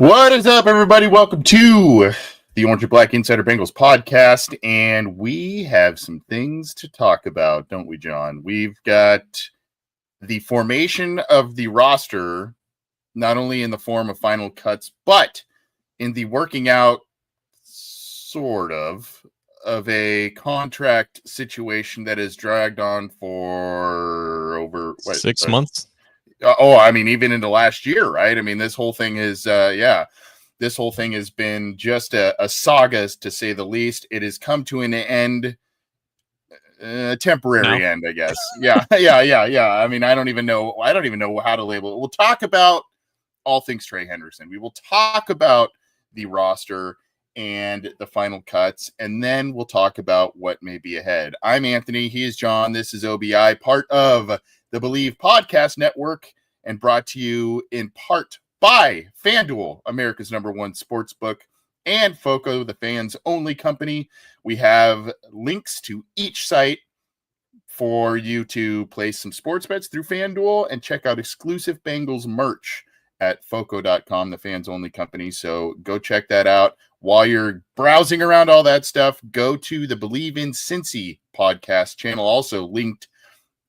What is up, everybody? Welcome to the Orange and Black Insider Bengals podcast, and we have some things to talk about, don't we, John? We've got the formation of the roster, not only in the form of final cuts, but in the working out, sort of a contract situation that has dragged on for over 6 months. Even into last year, right? I mean, this whole thing is, this whole thing has been just a saga, to say the least. It has come to an end, temporary end, I guess. Yeah. I mean, I don't even know how to label it. We'll talk about all things Trey Hendrickson. We will talk about the roster and the final cuts, and then we'll talk about what may be ahead. I'm Anthony. He is John. This is OBI, part of the Believe Podcast Network, and brought to you in part by FanDuel, America's #1 sportsbook, and Foco, the fans only company. We have links to each site for you to place some sports bets through FanDuel and check out exclusive Bengals merch at Foco.com, the fans only company. So go check that out. While you're browsing around all that stuff, go to the Believe in Cincy podcast channel, also linked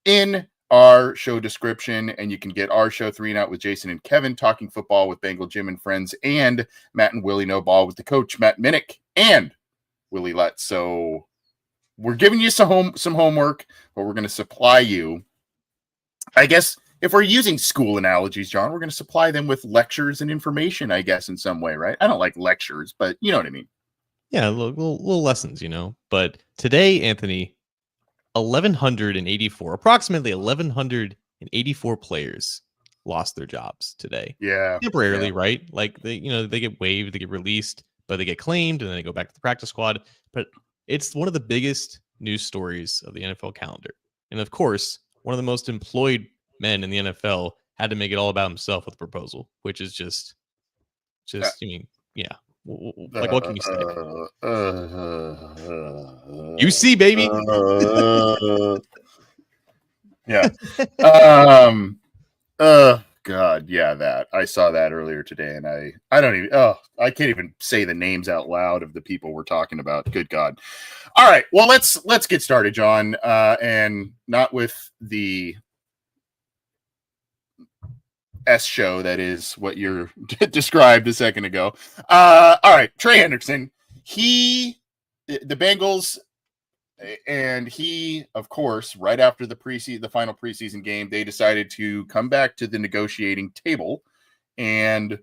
in our show description, and you can get our show 3 and Out with Jason and Kevin, talking football with Bengal Jim and friends, and Matt and Willie No Ball with the coach Matt Minnick and Willie Lutz. So we're giving you some homework, but we're going to supply you, I guess, if we're using school analogies, John, we're going to supply them with lectures and information, I guess, in some way, right? I don't like lectures, but you know what I mean. Yeah, little lessons, But today, Anthony, approximately 1,184 players lost their jobs today. Yeah. Temporarily, right? Like they get waived, they get released, but they get claimed and then they go back to the practice squad. But it's one of the biggest news stories of the NFL calendar. And of course, one of the most employed men in the NFL had to make it all about himself with a proposal, which is just I mean, yeah. Like, what can you say? You see, baby. Yeah. God, yeah, that I saw that earlier today, and I can't even say the names out loud of the people we're talking about. Good God. All right, well, let's get started, John, and not with the S show that is what you're described a second ago. All right, Trey Hendrickson, the Bengals, and he, of course, right after the final preseason game, they decided to come back to the negotiating table and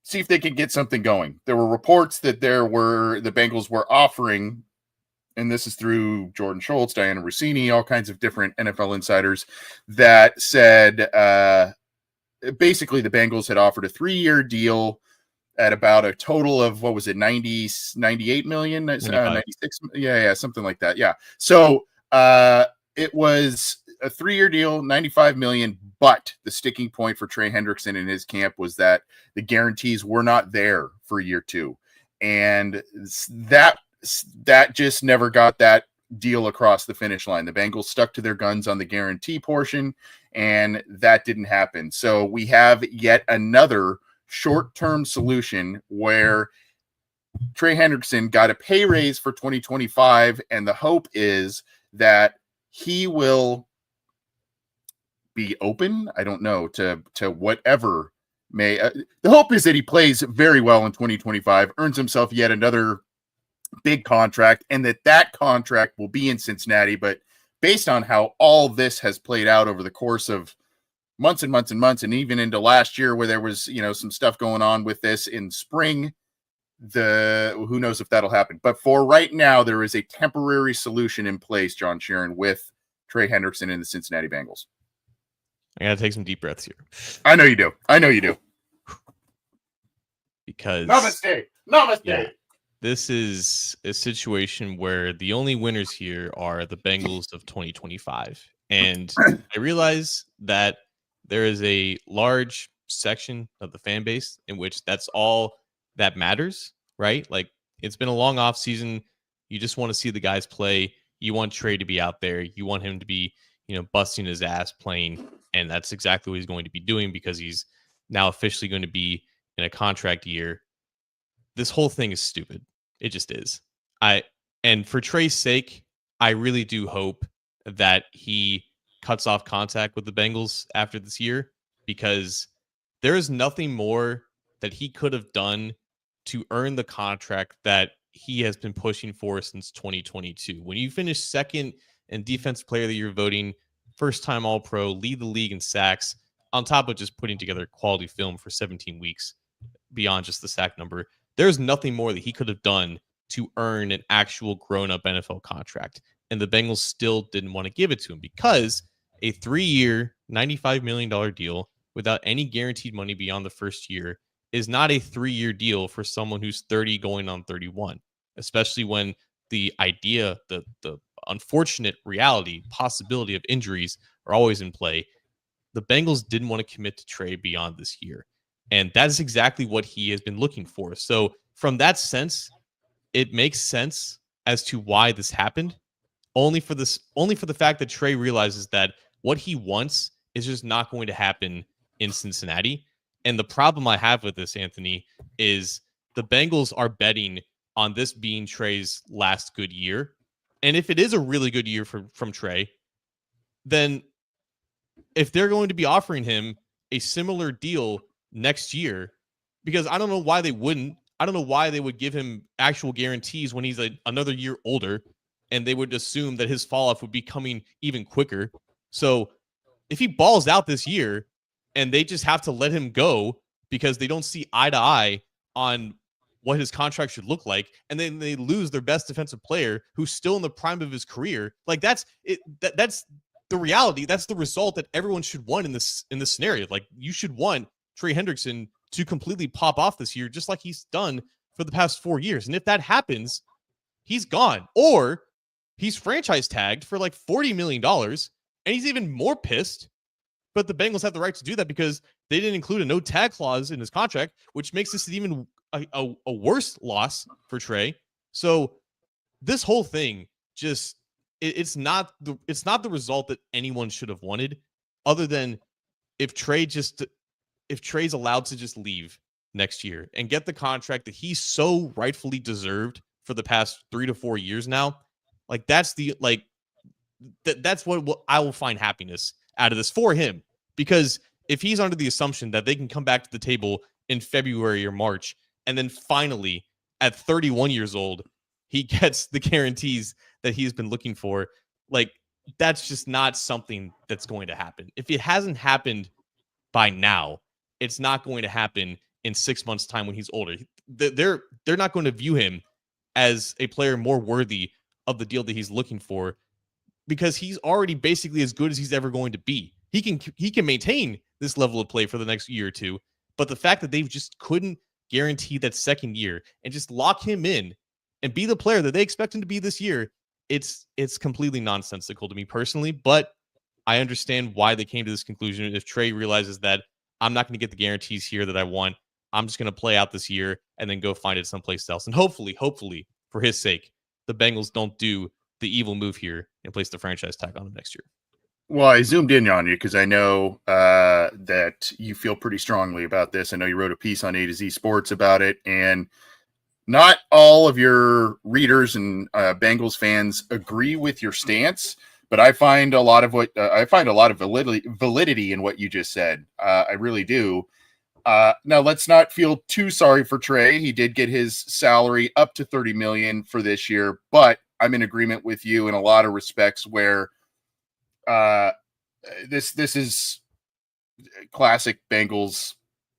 see if they could get something going. There were reports that the Bengals were offering, and this is through Jordan Schultz, Diana Rossini, all kinds of different NFL insiders, that said, basically, the Bengals had offered a 3-year deal at about a total of, 98 million? 96? Yeah, something like that. Yeah. So it was a 3-year deal, 95 million, but the sticking point for Trey Hendrickson and his camp was that the guarantees were not there for year 2. And that just never got that deal across the finish line. The Bengals stuck to their guns on the guarantee portion, and that didn't happen. So we have yet another short-term solution where Trey Hendrickson got a pay raise for 2025, and the hope is that he will be open, I don't know, to whatever may. The hope is that he plays very well in 2025, earns himself yet another big contract, and that contract will be in Cincinnati. But based on how all this has played out over the course of months and months and months, and even into last year where there was, some stuff going on with this in spring, who knows if that'll happen. But for right now, there is a temporary solution in place, John Sheeran, with Trey Hendrickson and the Cincinnati Bengals. I got to take some deep breaths here. I know you do. Because Namaste. Yeah, this is a situation where the only winners here are the Bengals of 2025. And I realize that there is a large section of the fan base in which that's all that matters, right? Like, it's been a long off season. You just want to see the guys play. You want Trey to be out there. You want him to be, busting his ass playing. And that's exactly what he's going to be doing because he's now officially going to be in a contract year. This whole thing is stupid. It just is. And for Trey's sake, I really do hope that he cuts off contact with the Bengals after this year, because there is nothing more that he could have done to earn the contract that he has been pushing for since 2022. When you finish second in defense player of the year voting, first time All-Pro, lead the league in sacks, on top of just putting together quality film for 17 weeks beyond just the sack number, there's nothing more that he could have done to earn an actual grown-up NFL contract. And the Bengals still didn't want to give it to him because a 3-year, $95 million deal without any guaranteed money beyond the first year is not a 3-year deal for someone who's 30 going on 31, especially when the idea, the unfortunate reality, possibility of injuries are always in play. The Bengals didn't want to commit to Trey beyond this year. And that's exactly what he has been looking for. So from that sense, it makes sense as to why this happened. Only for the fact that Trey realizes that what he wants is just not going to happen in Cincinnati. And the problem I have with this, Anthony, is the Bengals are betting on this being Trey's last good year. And if it is a really good year from Trey, then if they're going to be offering him a similar deal next year, because I don't know why they wouldn't. I don't know why they would give him actual guarantees when he's another year older, and they would assume that his fall off would be coming even quicker. So if he balls out this year and they just have to let him go because they don't see eye to eye on what his contract should look like, and then they lose their best defensive player who's still in the prime of his career, like that's it. That's the reality. That's the result that everyone should want in this scenario. Like, you should want Trey Hendrickson to completely pop off this year, just like he's done for the past 4 years. And if that happens, he's gone, or he's franchise tagged for like $40 million, and he's even more pissed. But the Bengals have the right to do that because they didn't include a no tag clause in his contract, which makes this even a worse loss for Trey. So this whole thing just it's not the result that anyone should have wanted, other than if Trey's allowed to just leave next year and get the contract that he's so rightfully deserved for the past 3 to 4 years now. Like, that's that's what I will find happiness out of this for him, because if he's under the assumption that they can come back to the table in February or March, and then finally at 31 years old, he gets the guarantees that he's been looking for, like, that's just not something that's going to happen. If it hasn't happened by now, it's not going to happen in 6 months' time when he's older. They're not going to view him as a player more worthy of the deal that he's looking for, because he's already basically as good as he's ever going to be. He can maintain this level of play for the next year or two, but the fact that they just couldn't guarantee that second year and just lock him in and be the player that they expect him to be this year, it's completely nonsensical to me personally. But I understand why they came to this conclusion. If Trey realizes that I'm not going to get the guarantees here that I want, I'm just going to play out this year and then go find it someplace else. And hopefully, for his sake, the Bengals don't do the evil move here and place the franchise tag on him next year. Well, I zoomed in on you because I know that you feel pretty strongly about this. I know you wrote a piece on A to Z Sports about it, and not all of your readers and Bengals fans agree with your stance, but I find a lot of validity in what you just said. I really do. Now, let's not feel too sorry for Trey. He did get his salary up to $30 million for this year, but I'm in agreement with you in a lot of respects where this is classic Bengals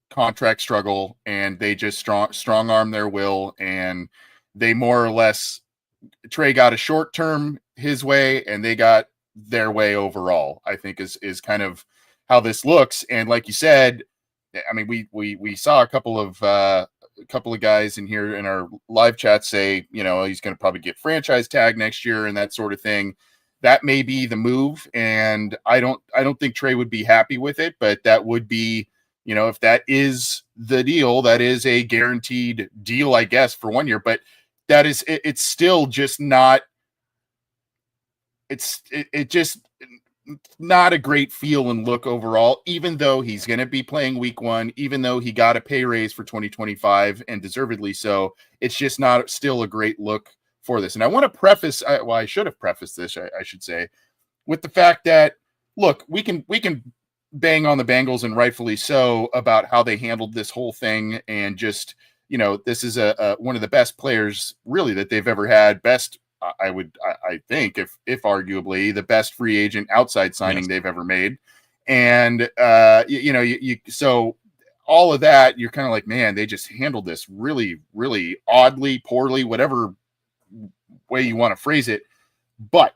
contract struggle, and they just strong arm their will, and they more or less, Trey got a short term his way, and they got their way overall, I think is kind of how this looks. And like you said, I mean, we saw a couple of guys in here in our live chat say, you know, he's going to probably get franchise tag next year and that sort of thing. That may be the move, and I don't think Trey would be happy with it, but that would be, you know, if that is the deal, that is a guaranteed deal, I guess, for 1 year. But that is, it's still just not. It just not a great feel and look overall, even though he's going to be playing week 1, even though he got a pay raise for 2025 and deservedly so. It's just not still a great look for this. And I want to preface, well, I should have prefaced this, I should say, with the fact that, look, we can bang on the Bengals, and rightfully so, about how they handled this whole thing. And just, you know, this is a one of the best players really that they've ever had. Best, I think, if arguably the best free agent outside signing they've ever made. And, so all of that, you're kind of like, man, they just handled this really, really oddly, poorly, whatever way you want to phrase it. But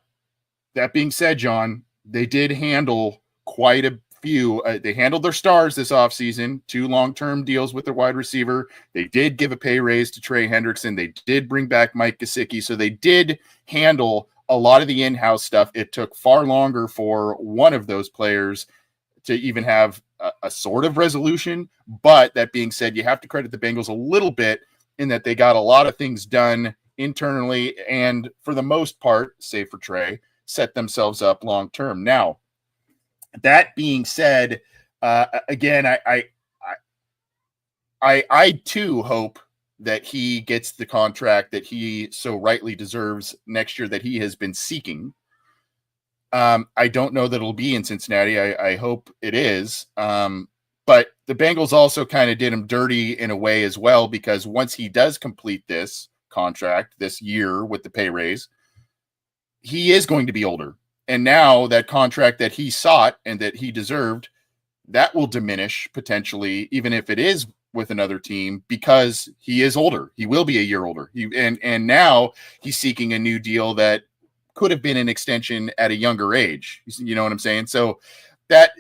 that being said, John, they did handle quite a few. They handled their stars this offseason, 2 long-term deals with their wide receiver. They did give a pay raise to Trey Hendrickson. They did bring back Mike Gesicki. So they did handle a lot of the in-house stuff. It took far longer for one of those players to even have a sort of resolution. But that being said, you have to credit the Bengals a little bit in that they got a lot of things done internally, and for the most part, save for Trey, set themselves up long-term. Now, that being said, again, I too hope that he gets the contract that he so rightly deserves next year, that he has been seeking. I don't know that it'll be in Cincinnati. I hope it is. But the Bengals also kind of did him dirty in a way as well, because once he does complete this contract this year with the pay raise, he is going to be older. And now that contract that he sought and that he deserved, that will diminish potentially, even if it is with another team, because he is older. He will be a year older. And now he's seeking a new deal that could have been an extension at a younger age. You know what I'm saying? So that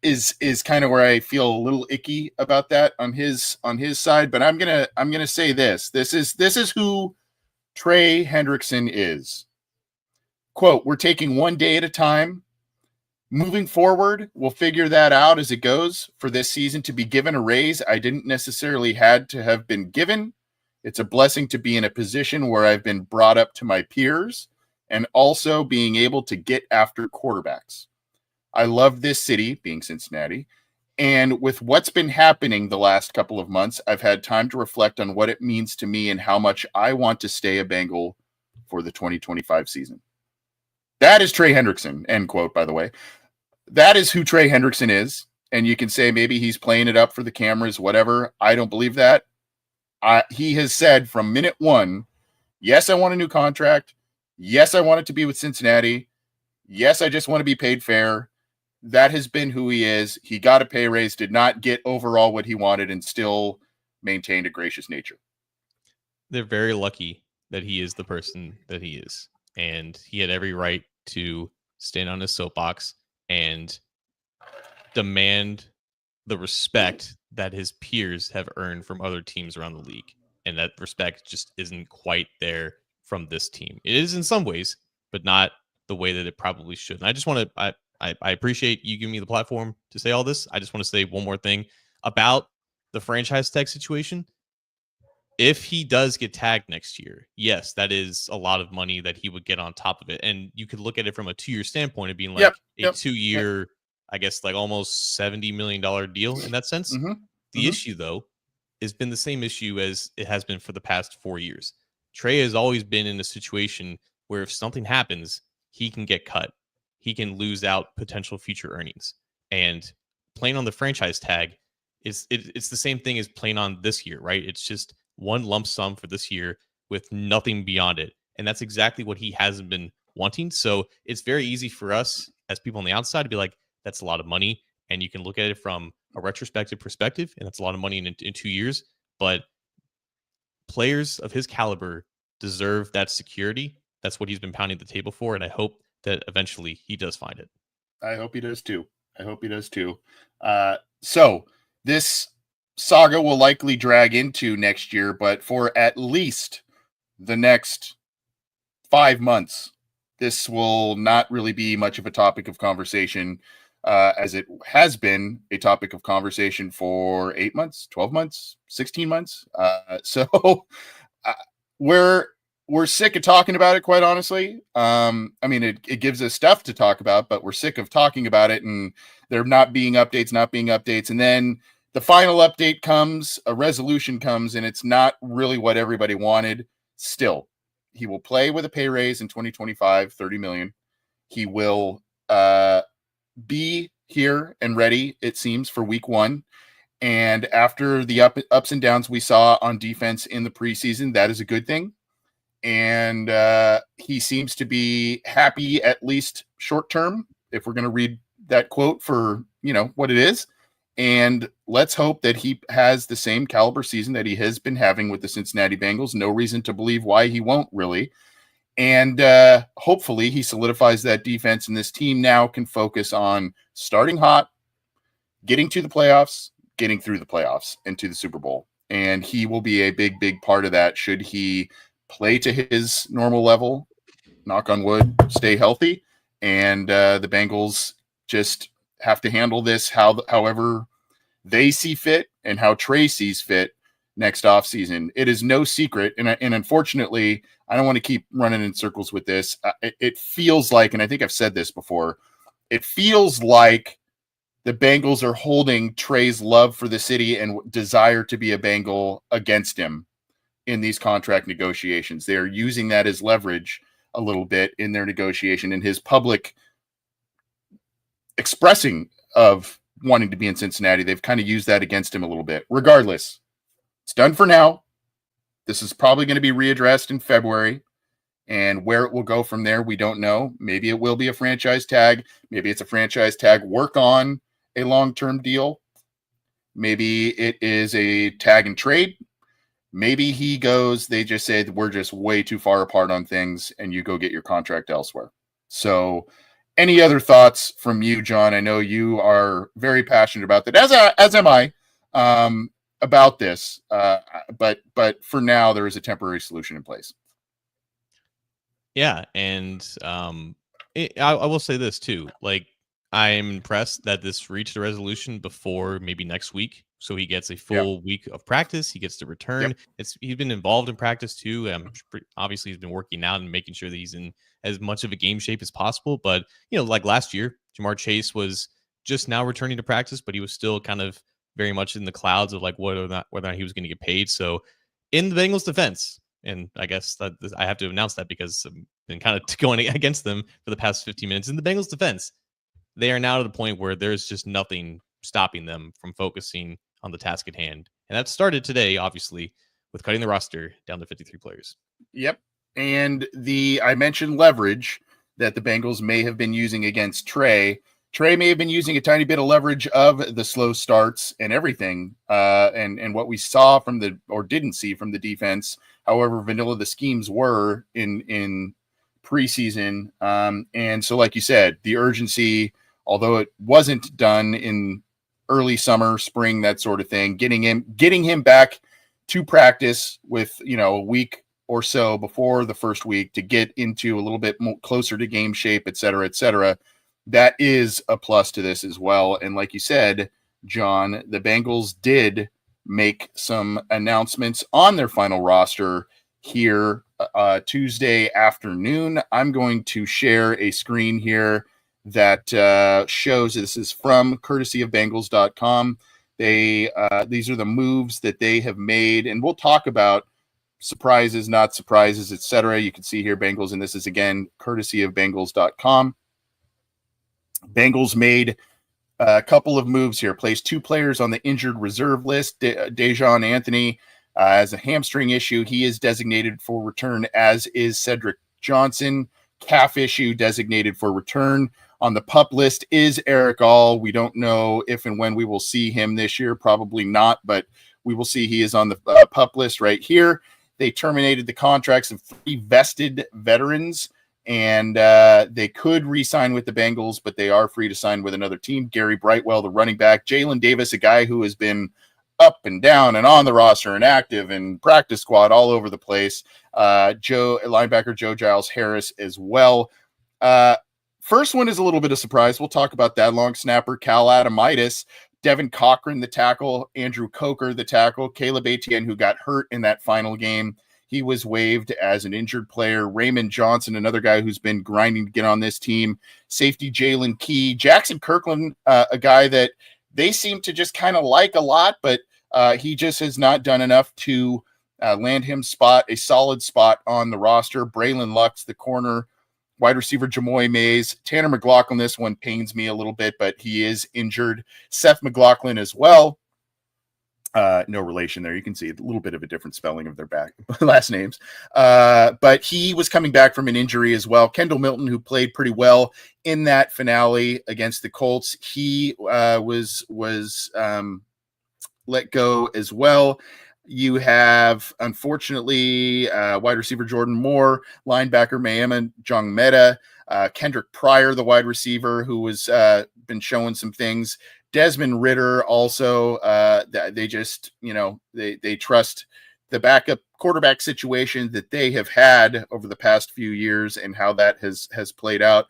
is kind of where I feel a little icky about that on his side. But I'm gonna say this. This is who Trey Hendrickson is. Quote, "We're taking one day at a time. Moving forward, we'll figure that out as it goes. For this season to be given a raise, I didn't necessarily had to have been given. It's a blessing to be in a position where I've been brought up to my peers, and also being able to get after quarterbacks. I love this city," being Cincinnati, "and with what's been happening the last couple of months, I've had time to reflect on what it means to me and how much I want to stay a Bengal for the 2025 season." That is Trey Hendrickson, end quote, by the way. That is who Trey Hendrickson is. And you can say maybe he's playing it up for the cameras, whatever. I don't believe that. He has said from minute one, yes, I want a new contract. Yes, I want it to be with Cincinnati. Yes, I just want to be paid fair. That has been who he is. He got a pay raise, did not get overall what he wanted, and still maintained a gracious nature. They're very lucky that he is the person that he is. And he had every right to stand on his soapbox and demand the respect that his peers have earned from other teams around the league. And that respect just isn't quite there from this team. It is in some ways, but not the way that it probably should. And I just want to, I appreciate you giving me the platform to say all this. I just want to say one more thing about the franchise tag situation. If he does get tagged next year, yes, that is a lot of money that he would get on top of it. And you could look at it from a 2-year standpoint of being like a 2-year, I guess, like almost $70 million deal in that sense. The issue, though, has been the same issue as it has been for the past 4 years. Trey has always been in a situation where if something happens, he can get cut. He can lose out potential future earnings. And playing on the franchise tag it's the same thing as playing on this year, right? It's just one lump sum for this year with nothing beyond it. And that's exactly what he hasn't been wanting. So it's very easy for us as people on the outside to be like, that's a lot of money. And you can look at it from a retrospective perspective, and that's a lot of money in 2 years. But players of his caliber deserve that security. That's what he's been pounding the table for. And I hope that eventually he does find it. I hope he does too. So this saga will likely drag into next year, but for at least the next 5 months, this will not really be much of a topic of conversation, as it has been a topic of conversation for 8 months, 12 months, 16 months. So we're sick of talking about it, quite honestly. I mean, it gives us stuff to talk about, but we're sick of talking about it and there not being updates. And then the final update comes, a resolution comes, and it's not really what everybody wanted. Still, he will play with a pay raise in 2025, $30 million. He will be here and ready, it seems, for week 1. And after the ups and downs we saw on defense in the preseason, that is a good thing. And he seems to be happy, at least short term, if we're going to read that quote for, what it is. And let's hope that he has the same caliber season that he has been having with the Cincinnati Bengals. No reason to believe why he won't, really. And hopefully he solidifies that defense, and this team now can focus on starting hot, getting to the playoffs, getting through the playoffs, and to the Super Bowl. And he will be a big, big part of that should he play to his normal level, knock on wood, stay healthy. And the Bengals just have to handle this however they see fit and how Trey sees fit next offseason. It is no secret, and unfortunately, I don't want to keep running in circles with this. It feels like, and I think I've said this before, it feels like the Bengals are holding Trey's love for the city and desire to be a Bengal against him in these contract negotiations. They're using that as leverage a little bit in their negotiation, and his public expressing of wanting to be in Cincinnati. They've kind of used that against him a little bit. Regardless, it's done for now. This is probably going to be readdressed in February, and where it will go from there, we don't know. Maybe it will be a franchise tag. Maybe it's a franchise tag. Work on a long-term deal. Maybe it is a tag and trade. Maybe he goes, they just say we're just way too far apart on things and you go get your contract elsewhere. So any other thoughts from you, John? I know you are very passionate about that, as am I, about this. But for now, there is a temporary solution in place. Yeah, and I will say this too. Like, I'm impressed that this reached a resolution before maybe next week. So he gets a full week of practice. He gets to return. He's been involved in practice too. Obviously, he's been working out and making sure that he's in as much of a game shape as possible. But, like last year, Jamar Chase was just now returning to practice, but he was still kind of very much in the clouds of like whether or not he was going to get paid. So in the Bengals defense, and I guess that I have to announce that because I've been kind of going against them for the past 15 minutes. In the Bengals defense, they are now to the point where there's just nothing stopping them from focusing on the task at hand. And that started today, obviously, with cutting the roster down to 53 players. Yep. And I mentioned leverage that the Bengals may have been using against Trey. Trey may have been using a tiny bit of leverage of the slow starts and everything. And what we saw didn't see from the defense, however vanilla the schemes were in preseason. And so, like you said, the urgency, although it wasn't done in early summer, spring, that sort of thing, getting him back to practice with, a week or so before the first week to get into a little bit more closer to game shape, et cetera, that is a plus to this as well. And like you said, John, the Bengals did make some announcements on their final roster here Tuesday afternoon. I'm going to share a screen here that shows, this is from courtesy of Bengals.com. These are the moves that they have made, and we'll talk about surprises, not surprises, etc. You can see here Bengals, and this is again courtesy of Bengals.com. Bengals made a couple of moves here, placed 2 players on the injured reserve list. Dejon Anthony has a hamstring issue. He is designated for return, as is Cedric Johnson. Calf issue, designated for return. On the PUP list is Eric All. We don't know if and when we will see him this year. Probably not, but we will see. He is on the PUP list right here. They terminated the contracts of 3 vested veterans, and they could re-sign with the Bengals, but they are free to sign with another team. Gary Brightwell, the running back. Jalen Davis, a guy who has been up and down and on the roster and active and practice squad all over the place. Linebacker Joe Giles Harris as well. First one is a little bit of surprise. We'll talk about that. Long snapper Cal Adamitis, Devin Cochran, the tackle, Andrew Coker, the tackle, Caleb Etienne, who got hurt in that final game. He was waived as an injured player. Raymond Johnson, another guy who's been grinding to get on this team. Safety Jalen Key. Jackson Kirkland, a guy that they seem to just kind of like a lot, but he just has not done enough to land him a solid spot on the roster. Braylon Lux, the corner. Wide receiver Jamoy Mays. Tanner McLaughlin, this one pains me a little bit, but he is injured. Seth McLaughlin as well. No relation there. You can see a little bit of a different spelling of their last names. But he was coming back from an injury as well. Kendall Milton, who played pretty well in that finale against the Colts, he was let go as well. You have, unfortunately, wide receiver Jordan Moore, linebacker Mayema Jong Meta, Kendrick Pryor, the wide receiver, who was been showing some things. Desmond Ritter also, they just, they trust the backup quarterback situation that they have had over the past few years and how that has played out.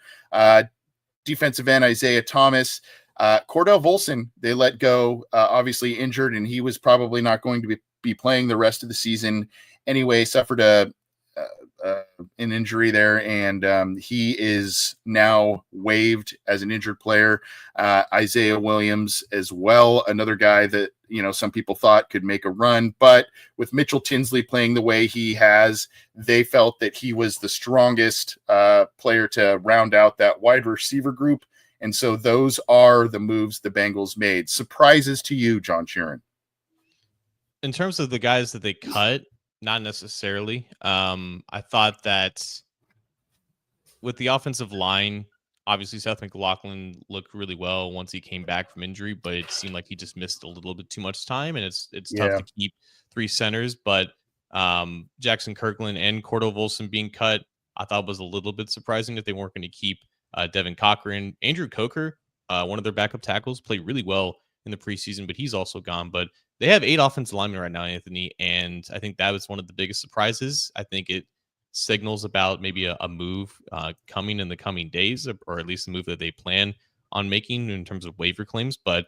Defensive end Isaiah Thomas, Cordell Volson, they let go, obviously injured, and he was probably not going to be playing the rest of the season anyway. Suffered an injury there, and he is now waived as an injured player. Isaiah Williams as well, another guy that some people thought could make a run, but with Mitchell Tinsley playing the way he has, they felt that he was the strongest player to round out that wide receiver group, and so those are the moves the Bengals made. Surprises to you, John Sheeran? In terms of the guys that they cut, not necessarily. I thought that with the offensive line, obviously Seth McLaughlin looked really well once he came back from injury, but it seemed like he just missed a little bit too much time, and it's tough to keep 3 centers. But Jackson Kirkland and Cordell Volson being cut, I thought was a little bit surprising that they weren't going to keep Devin Cochran. Andrew Coker, one of their backup tackles, played really well in the preseason, but he's also gone. But they have 8 offensive linemen right now, Anthony, and I think that was one of the biggest surprises. I think it signals about maybe a move coming in the coming days, or at least a move that they plan on making in terms of waiver claims. But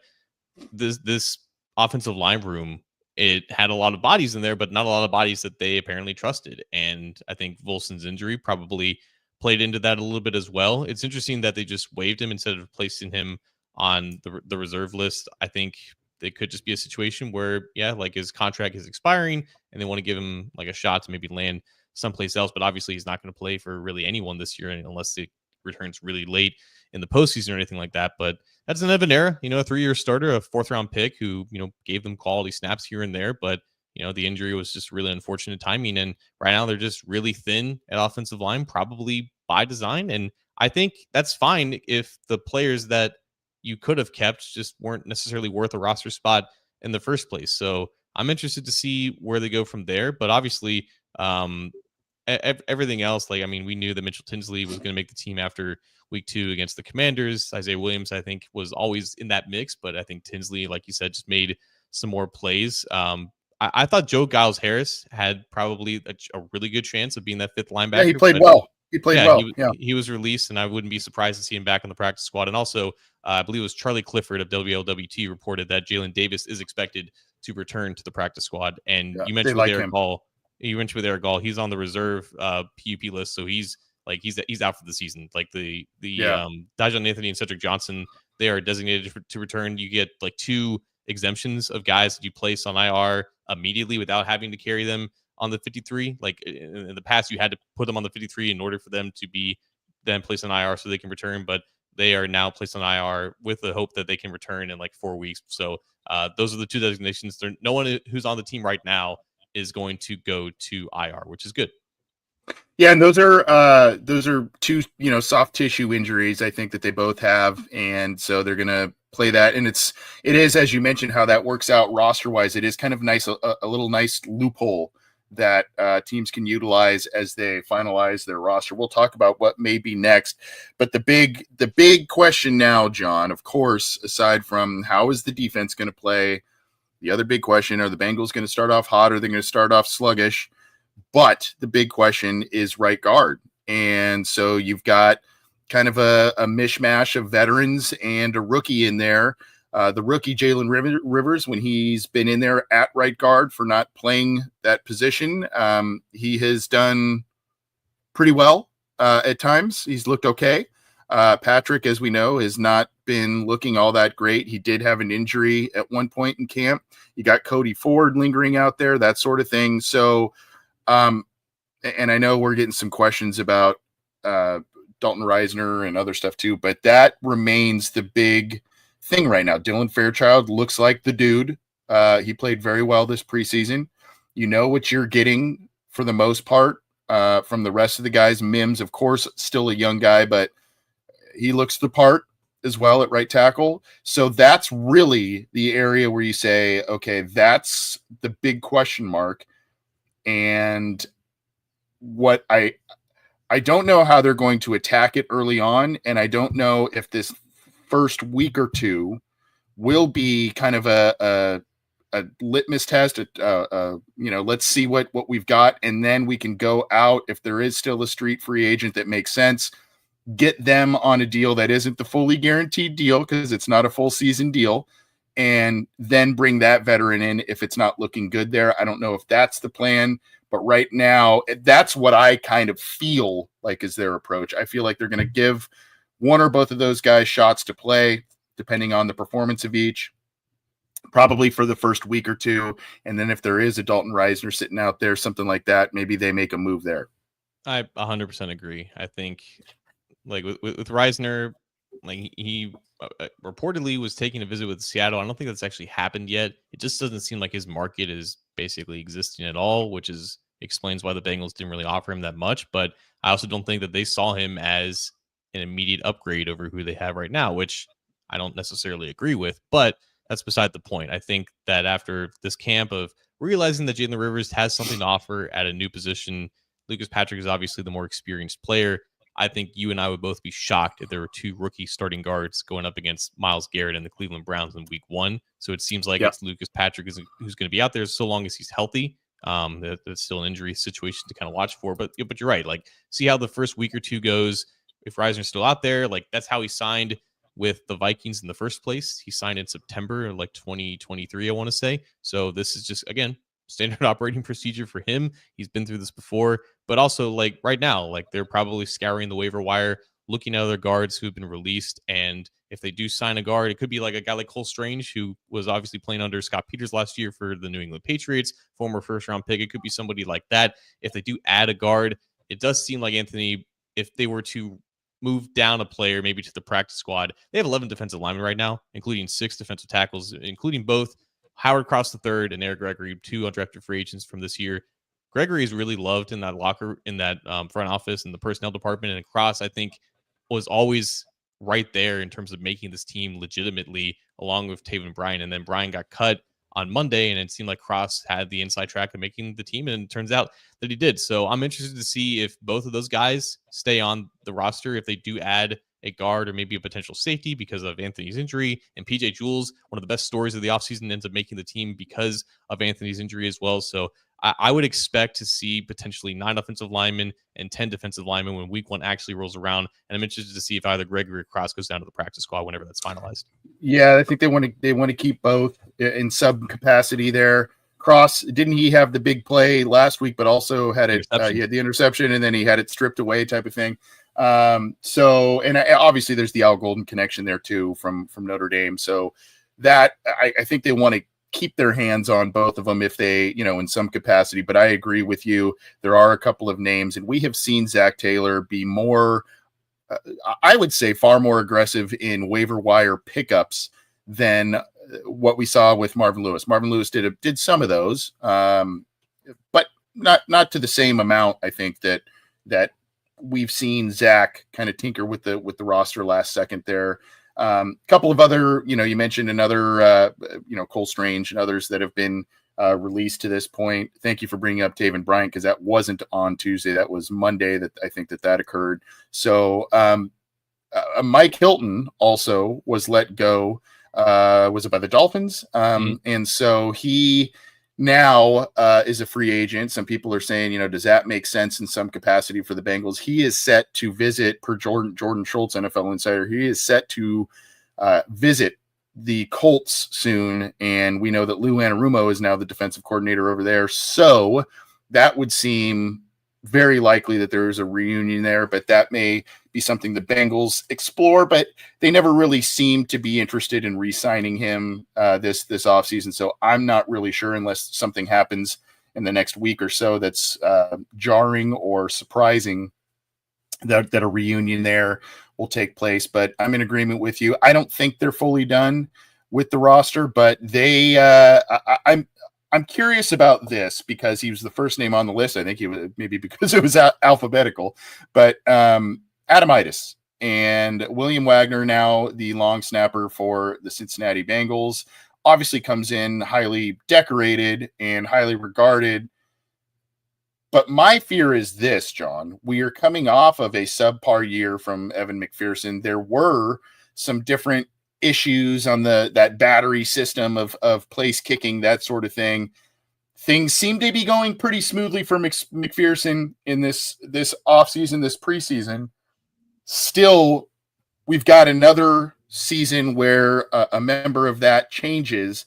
this offensive line room, it had a lot of bodies in there, but not a lot of bodies that they apparently trusted. And I think Volson's injury probably played into that a little bit as well. It's interesting that they just waived him instead of placing him on the reserve list. I think it could just be a situation where, like his contract is expiring and they want to give him like a shot to maybe land someplace else. But obviously he's not going to play for really anyone this year unless he returns really late in the postseason or anything like that. But that's an Evan Era, a 3-year starter, a 4th-round pick who, gave them quality snaps here and there. But, the injury was just really unfortunate timing. And right now they're just really thin at offensive line, probably by design. And I think that's fine if the players that you could have kept just weren't necessarily worth a roster spot in the first place. So I'm interested to see where they go from there. But obviously, everything else, we knew that Mitchell Tinsley was going to make the team after week 2 against the Commanders. Isaiah Williams, I think, was always in that mix, but I think Tinsley, like you said, just made some more plays. I thought Joe Giles Harris had probably a really good chance of being that 5th linebacker. Yeah, he played well. He played well. He was released, and I wouldn't be surprised to see him back in the practice squad. And also, I believe it was Charlie Clifford of WLWT reported that Jalen Davis is expected to return to the practice squad. And you mentioned with Eric Gall. You mentioned with Eric Gall, he's on the reserve PUP list, so he's out for the season. Like the Dajon Anthony and Cedric Johnson, they are designated to return. You get 2 exemptions of guys that you place on IR immediately without having to carry them on the 53. Like in the past, you had to put them on the 53 in order for them to be then placed on IR so they can return. But they are now placed on IR with the hope that they can return in 4 weeks. So those are the 2 designations. No one who's on the team right now is going to go to IR, which is good. Yeah, and those are two, soft tissue injuries I think that they both have, and so they're gonna play that. And it is, as you mentioned, how that works out roster wise. It is kind of nice, a little nice loophole that teams can utilize as they finalize their roster. We'll talk about what may be next, but the big question now, John, of course, aside from how is the defense going to play, the other big question: are the Bengals going to start off hot, or are they going to start off sluggish? But the big question is right guard. And so you've got kind of a mishmash of veterans and a rookie in there. The rookie, Jalen Rivers, when he's been in there at right guard for not playing that position, he has done pretty well at times. He's looked okay. Patrick, as we know, has not been looking all that great. He did have an injury at one point in camp. You got Cody Ford lingering out there, that sort of thing. So, and I know we're getting some questions about Dalton Reisner and other stuff too, but that remains the big thing right now. Dylan Fairchild looks like the dude. He played very well this preseason. You know what you're getting for the most part from the rest of the guys. Mims, of course, still a young guy, but he looks the part as well at right tackle. So that's really the area where you say, okay, that's the big question mark. And what I don't know how they're going to attack it early on, and I don't know if this first week or two will be kind of a litmus test. Let's see what we've got, and then we can go out if there is still a street free agent that makes sense. Get them on a deal that isn't the fully guaranteed deal because it's not a full season deal, and then bring that veteran in if it's not looking good there. I don't know if that's the plan, but right now, that's what I kind of feel like is their approach. I feel like they're going to give one or both of those guys shots to play, depending on the performance of each, probably for the first week or two. And then if there is a Dalton Reisner sitting out there, something like that, maybe they make a move there. I 100% agree. I think like with Reisner, like he reportedly was taking a visit with Seattle. I don't think that's actually happened yet. It just doesn't seem like his market is basically existing at all, which explains why the Bengals didn't really offer him that much. But I also don't think that they saw him as an immediate upgrade over who they have right now, which I don't necessarily agree with. But that's beside the point. I think that after this camp of realizing that Jalen Rivers has something to offer at a new position, Lucas Patrick is obviously the more experienced player. I think you and I would both be shocked if there were two rookie starting guards going up against Myles Garrett and the Cleveland Browns in week one. So it seems like it's Lucas Patrick who's going to be out there so long as he's healthy. That's still an injury situation to kind of watch for. But you're right. Like, see how the first week or two goes. If Reisner's still out there, like that's how he signed with the Vikings in the first place. He signed in September, like 2023, I want to say. So this is just, again, standard operating procedure for him. He's been through this before, but also like right now, like they're probably scouring the waiver wire, looking at other guards who have been released. And if they do sign a guard, it could be like a guy like Cole Strange, who was obviously playing under Scott Peters last year for the New England Patriots, former first round pick. It could be somebody like that. If they do add a guard, it does seem like, Anthony, if they were to move down a player maybe to the practice squad, they have 11 defensive linemen right now, including 6 defensive tackles, including both Howard Cross III and Eric Gregory, 2 undrafted free agents from this year. Gregory is really loved in that locker, in that front office and the personnel department. And Cross, I think, was always right there in terms of making this team legitimately, along with Taven Bryan. And then Bryan got cut on Monday, and it seemed like Cross had the inside track of making the team, and it turns out that he did. So I'm interested to see if both of those guys stay on the roster, if they do add a guard or maybe a potential safety because of Anthony's injury. And PJ Jules, one of the best stories of the offseason, ends up making the team because of Anthony's injury as well. So I would expect to see potentially 9 offensive linemen and 10 defensive linemen when week one actually rolls around. And I'm interested to see if either Gregory or Cross goes down to the practice squad whenever that's finalized. Yeah, I think they want to keep both in sub capacity there. Cross, didn't he have the big play last week, but also had it, he had the interception, and then he had it stripped away type of thing. Obviously there's the Al Golden connection there too from Notre Dame. So that I think they want to keep their hands on both of them if they, in some capacity. But I agree with you. There are a couple of names, and we have seen Zach Taylor be more, I would say, far more aggressive in waiver wire pickups than what we saw with Marvin Lewis. Marvin Lewis did some of those, but not to the same amount, I think, that that we've seen Zach kind of tinker with the roster last second there. A couple of other, you mentioned another, Cole Strange and others that have been released to this point. Thank you for bringing up Taven Bryant, because that wasn't on Tuesday. That was Monday that I think that occurred. So Mike Hilton also was let go. Was it by the Dolphins? And so he now is a free agent. Some people are saying, does that make sense in some capacity for the Bengals? He is set to visit, per Jordan Schultz, NFL Insider, he is set to visit the Colts soon. And we know that Lou Anarumo is now the defensive coordinator over there. So that would seem very likely that there is a reunion there, but that may be something the Bengals explore, but they never really seem to be interested in re-signing him this offseason. So I'm not really sure, unless something happens in the next week or so that's jarring or surprising, that a reunion there will take place. But I'm in agreement with you. I don't think they're fully done with the roster, but they I'm curious about this, because he was the first name on the list. I think he was, maybe because it was alphabetical, but Adamitis and William Wagner, now the long snapper for the Cincinnati Bengals, obviously comes in highly decorated and highly regarded. But my fear is this, John. We are coming off of a subpar year from Evan McPherson. There were some different issues on that battery system of place kicking, that sort of thing. Things seem to be going pretty smoothly for McPherson in this offseason, this preseason. Still, we've got another season where a member of that changes,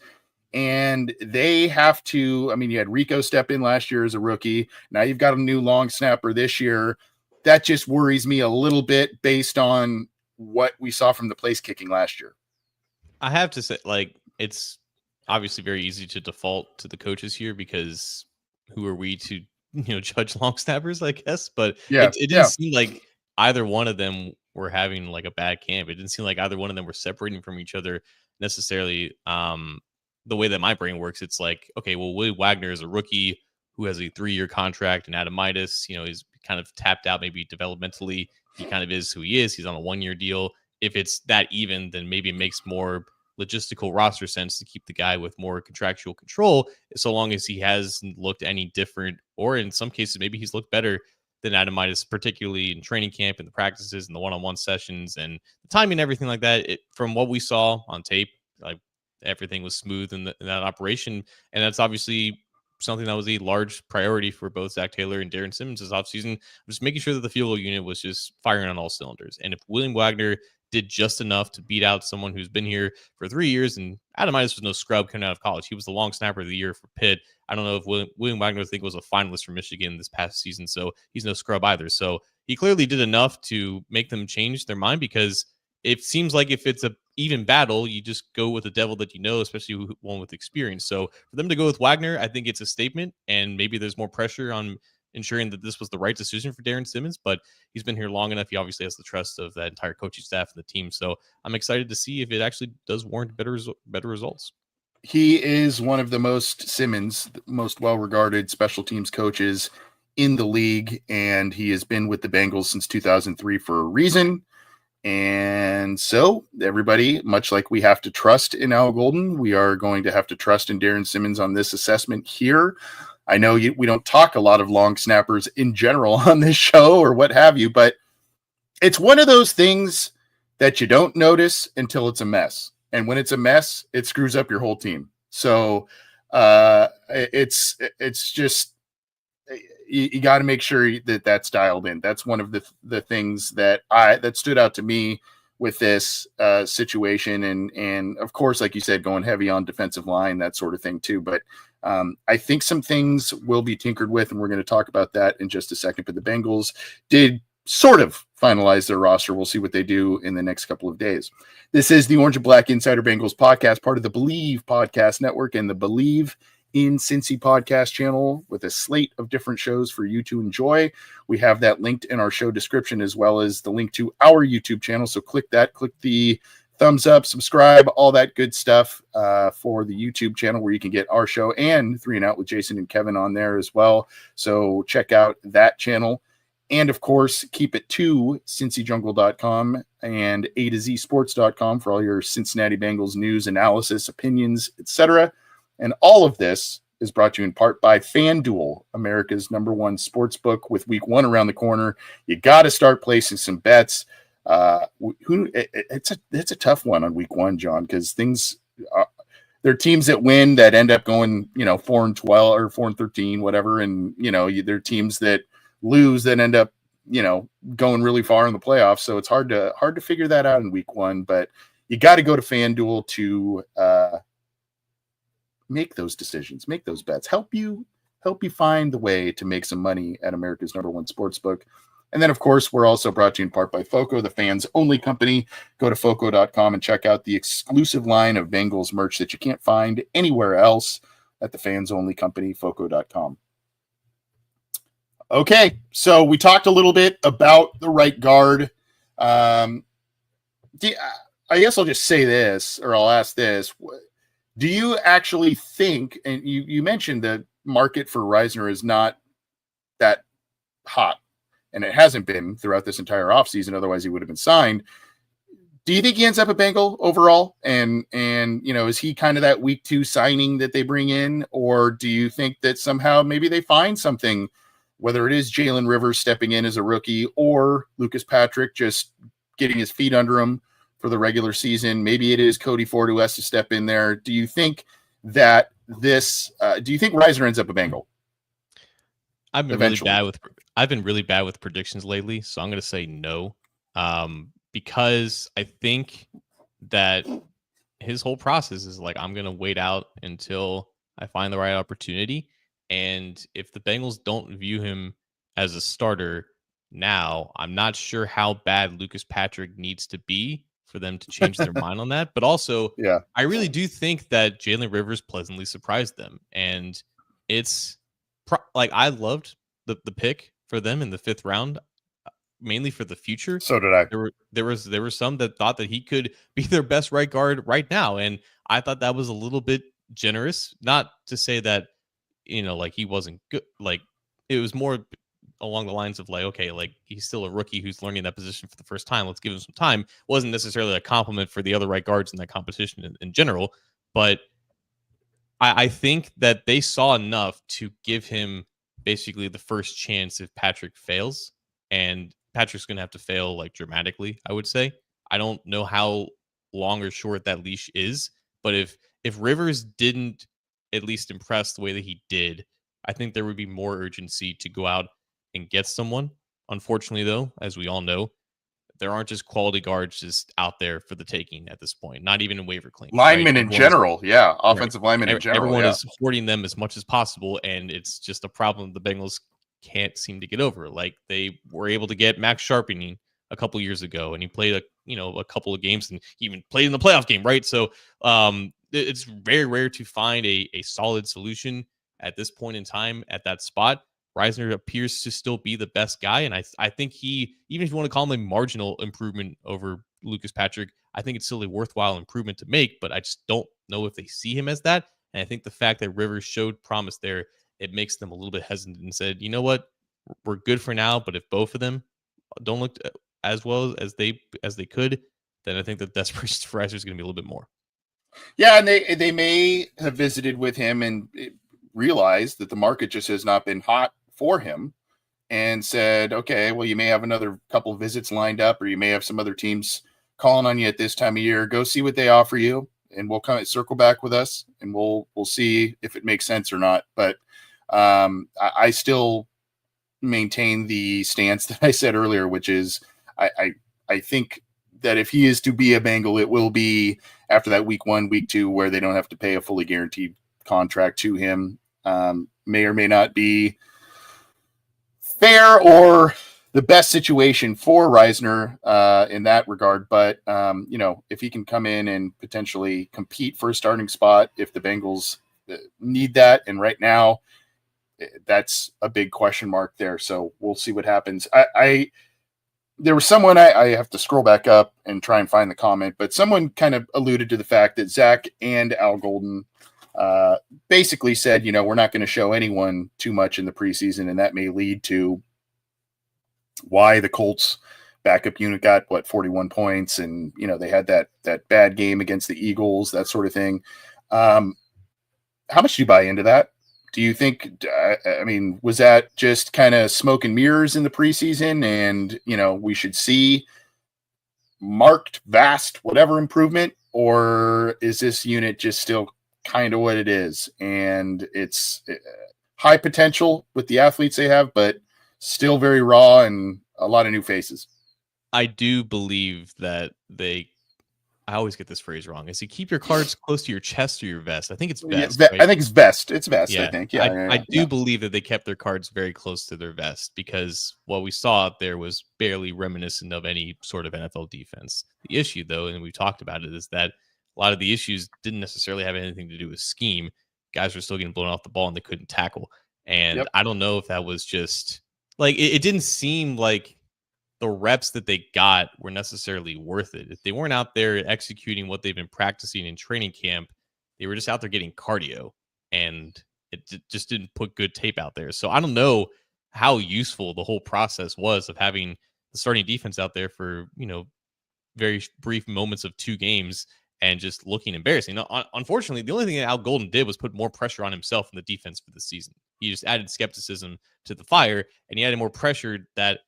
and they have to, you had Rico step in last year as a rookie. Now you've got a new long snapper this year. That just worries me a little bit based on what we saw from the place kicking last year. I have to say, it's obviously very easy to default to the coaches here, because who are we to, judge long snappers, I guess. But it didn't seem like either one of them were having a bad camp. It didn't seem like either one of them were separating from each other necessarily. The way that my brain works, it's like, okay, well, Willie Wagner is a rookie who has a 3-year contract, and Adamitis, he's kind of tapped out maybe developmentally. He kind of is who he is. He's on a 1-year deal. If it's that even, then maybe it makes more logistical roster sense to keep the guy with more contractual control, so long as he hasn't looked any different, or in some cases, maybe he's looked better than Adamitis, particularly in training camp and the practices and the one-on-one sessions and the timing and everything like that. From what we saw on tape, everything was smooth in that operation. And that's obviously something that was a large priority for both Zach Taylor and Darren Simmons this offseason, just making sure that the field goal unit was just firing on all cylinders. And if William Wagner did just enough to beat out someone who's been here for 3 years, and Adamitis was no scrub coming out of college. He was the long snapper of the year for Pitt. I don't know if William Wagner, I think, was a finalist for Michigan this past season, so he's no scrub either. So he clearly did enough to make them change their mind, because it seems like if it's a even battle, you just go with the devil that especially one with experience. So for them to go with Wagner, I think it's a statement, and maybe there's more pressure on ensuring that this was the right decision for Darren Simmons, but he's been here long enough. He obviously has the trust of that entire coaching staff and the team. So I'm excited to see if it actually does warrant better results. He is one of the most well-regarded special teams coaches in the league, and he has been with the Bengals since 2003 for a reason. And so everybody, much like we have to trust in Al Golden, we are going to have to trust in Darren Simmons on this assessment here. I know we don't talk a lot of long snappers in general on this show or what have you, but it's one of those things that you don't notice until it's a mess. And when it's a mess, it screws up your whole team. So it's just, you got to make sure that that's dialed in. That's one of the things that stood out to me with this situation. And of course, like you said, going heavy on defensive line, that sort of thing too. But I think some things will be tinkered with, and we're going to talk about that in just a second. But the Bengals did sort of finalize their roster. We'll see what they do in the next couple of days. This is the Orange and Black Insider Bengals podcast, part of the Believe Podcast Network and the Believe in Cincy podcast channel, with a slate of different shows for you to enjoy. We have that linked in our show description, as well as the link to our YouTube channel. So click that, click the thumbs up, subscribe, all that good stuff for the YouTube channel, where you can get our show and 3 and Out with Jason and Kevin on there as well. So check out that channel. And of course, keep it to cincyjungle.com and A to Z sports.com for all your Cincinnati Bengals news, analysis, opinions, etc. And all of this is brought to you in part by FanDuel, America's #1 sports book. With week 1 around the corner, you got to start placing some bets. It's a tough one on week 1, John, because there are teams that win that end up going 4-12 or 4-13, whatever, and there are teams that lose that end up going really far in the playoffs. So it's hard to figure that out in week 1, but you got to go to FanDuel to make those decisions, make those bets, help you find the way to make some money at America's #1 sportsbook. And then, of course, we're also brought to you in part by FOCO, the fans only company. Go to FOCO.com and check out the exclusive line of Bengals merch that you can't find anywhere else at the fans only company, FOCO.com. Okay, so we talked a little bit about the right guard. I guess I'll just say this, or I'll ask this. Do you actually think, and you mentioned the market for Reisner is not that hot, and it hasn't been throughout this entire offseason, otherwise he would have been signed. Do you think he ends up a Bengal overall? And is he kind of that week 2 signing that they bring in? Or do you think that somehow maybe they find something, whether it is Jalen Rivers stepping in as a rookie or Lucas Patrick just getting his feet under him for the regular season? Maybe it is Cody Ford who has to step in there. Do you think that do you think Reisner ends up a Bengal? I've been really bad with predictions lately, so I'm going to say no, because I think that his whole process is like, I'm going to wait out until I find the right opportunity. And if the Bengals don't view him as a starter now, I'm not sure how bad Lucas Patrick needs to be for them to change their mind on that. But also, yeah, I really do think that Jalen Rivers pleasantly surprised them. And it's I loved the pick for them in the 5th round, mainly for the future. So did I. There were some that thought that he could be their best right guard right now. And I thought that was a little bit generous. Not to say that, like he wasn't good. Like it was more along the lines of like, okay, like he's still a rookie who's learning that position for the first time. Let's give him some time. Wasn't necessarily a compliment for the other right guards in that competition in general. But I think that they saw enough to give him basically the first chance if Patrick fails. And Patrick's going to have to fail like dramatically, I would say. I don't know how long or short that leash is. But if Rivers didn't at least impress the way that he did, I think there would be more urgency to go out and get someone. Unfortunately, though, as we all know, there aren't just quality guards just out there for the taking at this point, not even in waiver claims. Linemen in general, offensive linemen in general. Everyone is hoarding them as much as possible, and it's just a problem the Bengals can't seem to get over. Like they were able to get Max Sharpening a couple years ago, and he played a couple of games and he even played in the playoff game, right? So it's very rare to find a solid solution at this point in time at that spot. Reisner appears to still be the best guy, and I think he, even if you want to call him a marginal improvement over Lucas Patrick, I think it's still a worthwhile improvement to make, but I just don't know if they see him as that. And I think the fact that Rivers showed promise there, it makes them a little bit hesitant and said, you know what, we're good for now, but if both of them don't look as well as they could, then I think the desperation for Reisner is going to be a little bit more. Yeah, and they may have visited with him and realized that the market just has not been hot for him and said, okay, well, you may have another couple of visits lined up, or you may have some other teams calling on you at this time of year. Go see what they offer you, and we'll kind of circle back with us, and we'll see if it makes sense or not. But I still maintain the stance that I said earlier, which is I think that if he is to be a Bengal, it will be after that week 1, week 2, where they don't have to pay a fully guaranteed contract to him. May or may not be fair or the best situation for Reisner in that regard. But, if he can come in and potentially compete for a starting spot, if the Bengals need that, and right now that's a big question mark there. So we'll see what happens. There was someone, I have to scroll back up and try and find the comment, but someone kind of alluded to the fact that Zach and Al Golden basically said, we're not going to show anyone too much in the preseason, and that may lead to why the Colts backup unit got 41 points, and they had that bad game against the Eagles, that sort of thing. How much do you buy into that? Do you think, I mean, was that just kind of smoke and mirrors in the preseason, and we should see marked, vast, whatever improvement, or is this unit just still kind of what it is, and it's high potential with the athletes they have, but still very raw and a lot of new faces? I do believe that I always get this phrase wrong. Is you keep your cards close to your chest or your vest? I think it's vest, I right? think it's vest. It's vest, I Yeah. think. Yeah, I do believe that they kept their cards very close to their vest, because what we saw out there was barely reminiscent of any sort of NFL defense. The issue, though, and we've talked about it, is that a lot of the issues didn't necessarily have anything to do with scheme. Guys were still getting blown off the ball and they couldn't tackle. And Yep. I don't know if that was just like it didn't seem like the reps that they got were necessarily worth it. If they weren't out there executing what they've been practicing in training camp, they were just out there getting cardio, and just didn't put good tape out there. So I don't know how useful the whole process was of having the starting defense out there for, very brief moments of 2 games and just looking embarrassing. Unfortunately, the only thing that Al Golden did was put more pressure on himself and the defense for the season. He just added skepticism to the fire, and he added more pressure that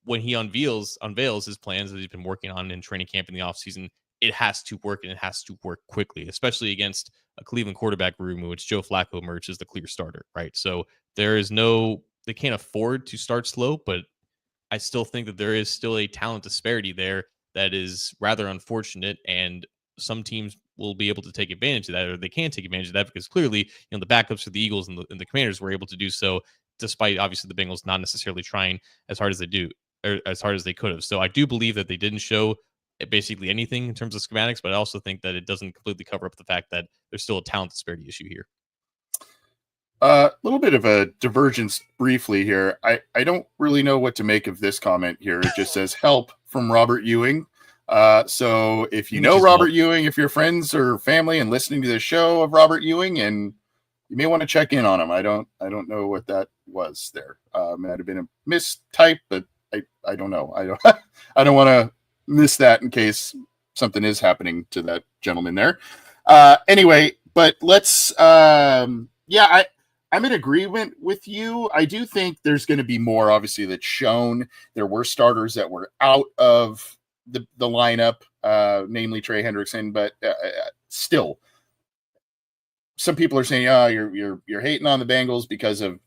when he unveils his plans that he's been working on in training camp in the offseason, it has to work, and it has to work quickly, especially against a Cleveland quarterback room in which Joe Flacco emerged as the clear starter, right? So they can't afford to start slow, but I still think that there is still a talent disparity there that is rather unfortunate, and some teams will be able to take advantage of that, or they can take advantage of that, because clearly, the backups for the Eagles and the Commanders were able to do so, despite obviously the Bengals not necessarily trying as hard as they do, or as hard as they could have. So I do believe that they didn't show basically anything in terms of schematics, but I also think that it doesn't completely cover up the fact that there's still a talent disparity issue here. A little bit of a divergence briefly here. I don't really know what to make of this comment here. It just says help from Robert Ewing. So if you know Robert Ewing, if you're friends or family and listening to the show of Robert Ewing, and you may want to check in on him. I don't know what that was there. Might have been a mistype, but I don't know. I don't want to miss that in case something is happening to that gentleman there. Anyway, but let's I'm in agreement with you. I do think there's going to be more, obviously, that's shown. There were starters that were out of the lineup, namely Trey Hendrickson, but still, some people are saying, "Oh, you're hating on the Bengals because of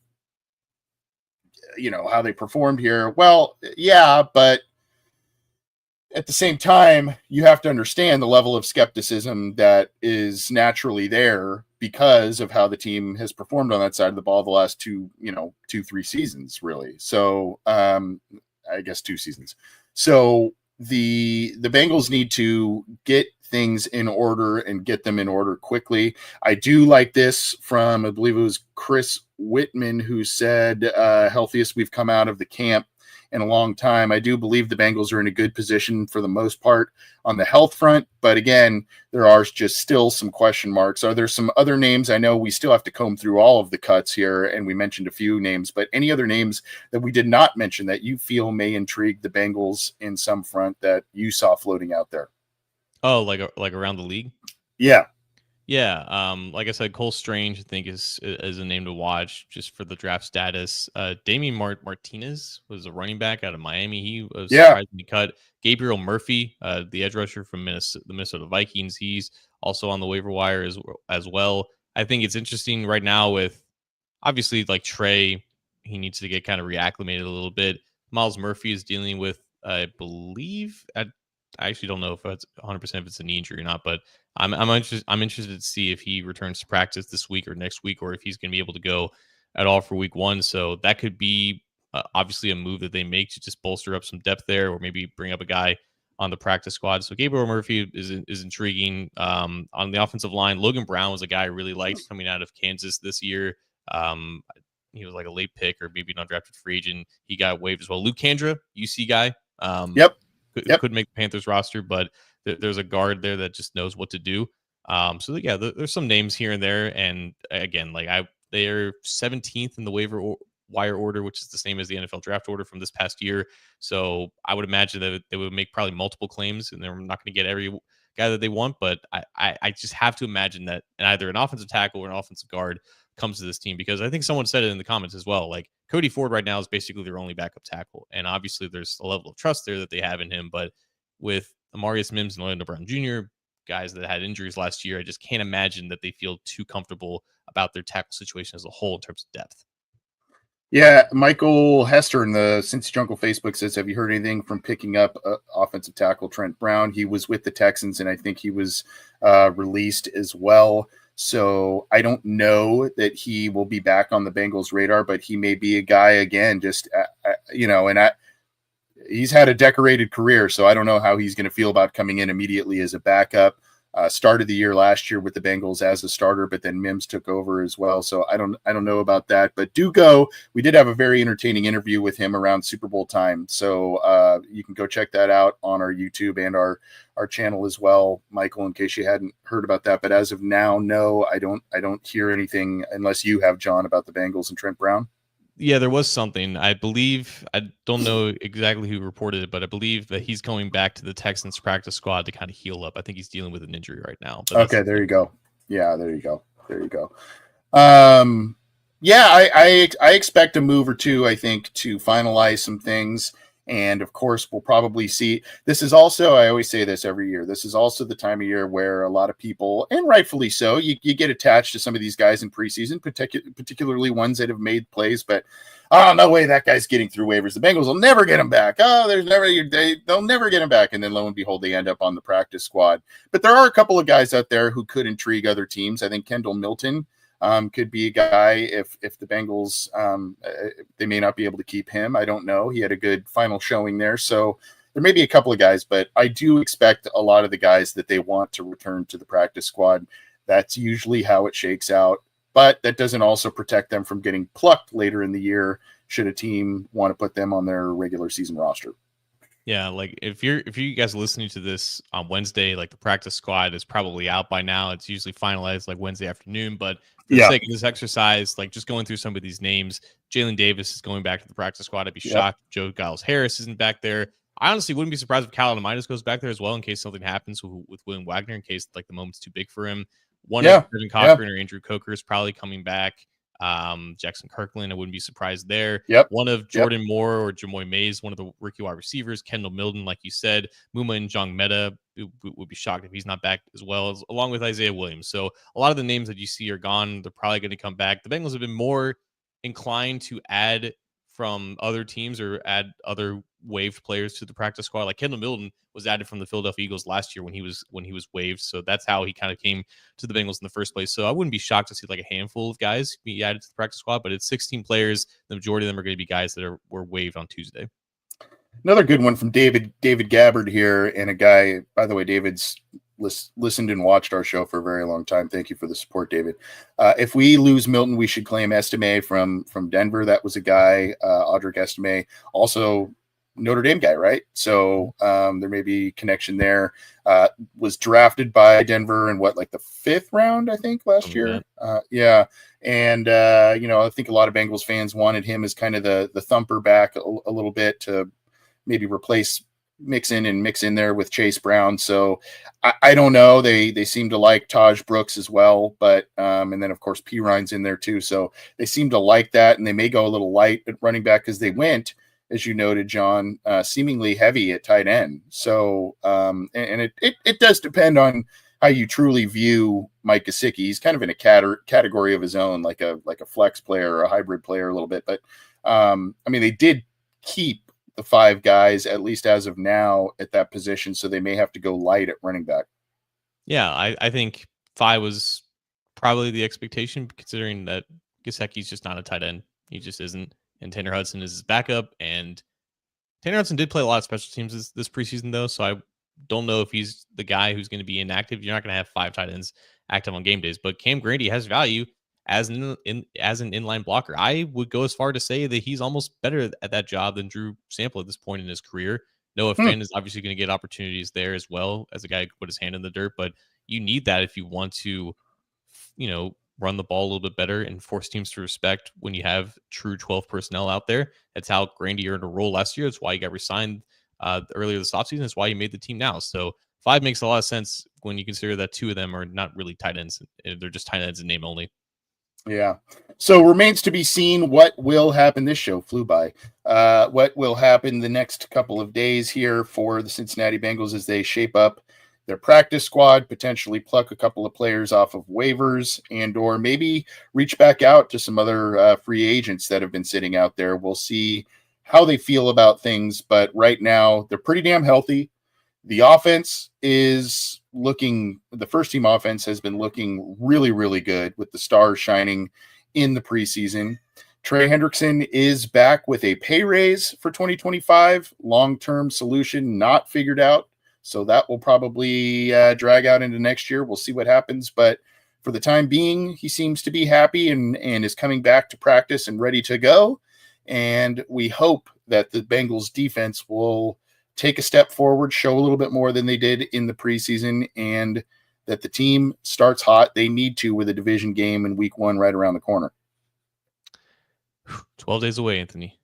how they performed here." Well, yeah, but at the same time, you have to understand the level of skepticism that is naturally there because of how the team has performed on that side of the ball the last 2-3 seasons, really. So, I guess 2 seasons. So the Bengals need to get things in order and get them in order quickly. I do like this from, I believe it was Chris Whitman, who said, healthiest we've come out of the camp in a long time. I do believe the Bengals are in a good position for the most part on the health front, but again, there are just still some question marks. Are there some other names? I know we still have to comb through all of the cuts here, and we mentioned a few names, but any other names that we did not mention that you feel may intrigue the Bengals in some front that you saw floating out there? Oh, like around the league? Yeah. Yeah, like I said, Cole Strange, I think, is a name to watch just for the draft status. Damian Martinez was a running back out of Miami. He was surprisingly cut. Gabriel Murphy, the edge rusher from the Minnesota Vikings, he's also on the waiver wire as well. I think it's interesting right now with, obviously, like Trey, he needs to get kind of reacclimated a little bit. Miles Murphy is dealing with, I believe, I actually don't know if it's 100% if it's a knee injury or not, but I'm interested to see if he returns to practice this week or next week, or if he's going to be able to go at all for week 1. So that could be obviously a move that they make to just bolster up some depth there, or maybe bring up a guy on the practice squad. So Gabriel Murphy is intriguing. On the offensive line, Logan Brown was a guy I really liked coming out of Kansas this year. He was like a late pick or maybe an undrafted free agent. He got waived as well. Luke Kandra, UC guy. Could make the Panthers roster, but there's a guard there that just knows what to do. So there's some names here and there, and again, they're 17th in the wire order, which is the same as the NFL draft order from this past year. So I would imagine that they would make probably multiple claims, and they're not going to get every guy that they want. But I just have to imagine that either an offensive tackle or an offensive guard comes to this team, because I think someone said it in the comments as well. Like, Cody Ford right now is basically their only backup tackle. And obviously there's a level of trust there that they have in him. But with Amarius Mims and Orlando Brown Jr., guys that had injuries last year, I just can't imagine that they feel too comfortable about their tackle situation as a whole in terms of depth. Yeah, Michael Hester in the Cincy Jungle Facebook says, have you heard anything from picking up offensive tackle Trent Brown? He was with the Texans, and I think he was released as well. So I don't know that he will be back on the Bengals radar, but he may be a guy again, just, he's had a decorated career, so I don't know how he's going to feel about coming in immediately as a backup. Started the year last year with the Bengals as a starter, but then Mims took over as well. So I don't know about that, but do go. We did have a very entertaining interview with him around Super Bowl time. So you can go check that out on our YouTube and our channel as well, Michael, in case you hadn't heard about that. But as of now, no, I don't hear anything unless you have, John, about the Bengals and Trent Brown. Yeah, there was something. I believe, I don't know exactly who reported it, but I believe that he's going back to the Texans practice squad to kind of heal up. I think he's dealing with an injury right now. But okay, there you go. Yeah, there you go. Yeah, I expect a move or two, I think, to finalize some things. And of course, we'll probably see. This is also, I always say this every year, this is also the time of year where a lot of people, and rightfully so, you get attached to some of these guys in preseason, particularly ones that have made plays, but no way that guy's getting through waivers. The Bengals will never get him back. They'll never get him back. And then lo and behold, they end up on the practice squad. But there are a couple of guys out there who could intrigue other teams. I think Kendall Milton could be a guy if the Bengals, they may not be able to keep him. I don't know. He had a good final showing there. So there may be a couple of guys, but I do expect a lot of the guys that they want to return to the practice squad. That's usually how it shakes out. But that doesn't also protect them from getting plucked later in the year should a team want to put them on their regular season roster. Yeah, like if you guys are listening to this on Wednesday, like the practice squad is probably out by now. It's usually finalized like Wednesday afternoon. But for the sake of this exercise, like just going through some of these names, Jalen Davis is going back to the practice squad. I'd be shocked if Joe Giles-Harris isn't back there. I honestly wouldn't be surprised if Cal Midas goes back there as well in case something happens with William Wagner, in case like the moment's too big for him. One of Kevin Cochran or Andrew Coker is probably coming back. Jackson Kirkland, I wouldn't be surprised there. One of Jordan Moore or Jamoy Mays, one of the rookie wide receivers, Kendall Milton, like you said, Muma and Jong Meta would be shocked if he's not back as well, along with Isaiah Williams. So a lot of the names that you see are gone. They're probably going to come back. The Bengals have been more inclined to add from other teams or add other waived players to the practice squad. Like Kendall Milton was added from the Philadelphia Eagles last year when he was waived. So that's how he kind of came to the Bengals in the first place. So I wouldn't be shocked to see like a handful of guys be added to the practice squad, but it's 16 players. The majority of them are going to be guys that were waived on Tuesday. Another good one from David Gabbard here, and a guy, by the way, David's listened and watched our show for a very long time. Thank you for the support, David. If we lose Milton, we should claim Estime from Denver. That was a guy, Audric Estime, also Notre Dame guy, right? So there may be connection there. Was drafted by Denver in like the 5th round, I think, last year. And I think a lot of Bengals fans wanted him as kind of the thumper back a little bit to maybe replace mix in there with Chase Brown. So I don't know. They seem to like Taj Brooks as well, but and then of course Perine's in there too. So they seem to like that, and they may go a little light at running back because they went, as you noted, John, seemingly heavy at tight end. So and it does depend on how you truly view Mike Gesicki. He's kind of in a category of his own, like a flex player or a hybrid player a little bit. But they did keep the 5 guys, at least as of now, at that position. So they may have to go light at running back. Yeah, I think 5 was probably the expectation, considering that Gesicki's just not a tight end. He just isn't. And Tanner Hudson is his backup. And Tanner Hudson did play a lot of special teams this preseason, though. So I don't know if he's the guy who's going to be inactive. You're not going to have 5 tight ends active on game days. But Cam Grady has value as an inline blocker. I would go as far to say that he's almost better at that job than Drew Sample at this point in his career. Noah Finn is obviously going to get opportunities there as well, as a guy who could put his hand in the dirt, but you need that if you want to, run the ball a little bit better and force teams to respect when you have true 12 personnel out there. That's how Grandy earned a role last year. That's why he got re-signed earlier this offseason. That's why he made the team now. So 5 makes a lot of sense when you consider that 2 of them are not really tight ends. They're just tight ends in name only. Yeah. So remains to be seen what will happen. This show flew by. What will happen the next couple of days here for the Cincinnati Bengals as they shape up their practice squad, potentially pluck a couple of players off of waivers and or maybe reach back out to some other free agents that have been sitting out there. We'll see how they feel about things, but right now they're pretty damn healthy. The offense is looking, the first team offense has been looking really, really good with the stars shining in the preseason. Trey Hendrickson is back with a pay raise for 2025, long-term solution not figured out. So that will probably drag out into next year. We'll see what happens. But for the time being, he seems to be happy and is coming back to practice and ready to go. And we hope that the Bengals defense will take a step forward, show a little bit more than they did in the preseason, and that the team starts hot. They need to with a division game in week 1 right around the corner. 12 days away, Anthony.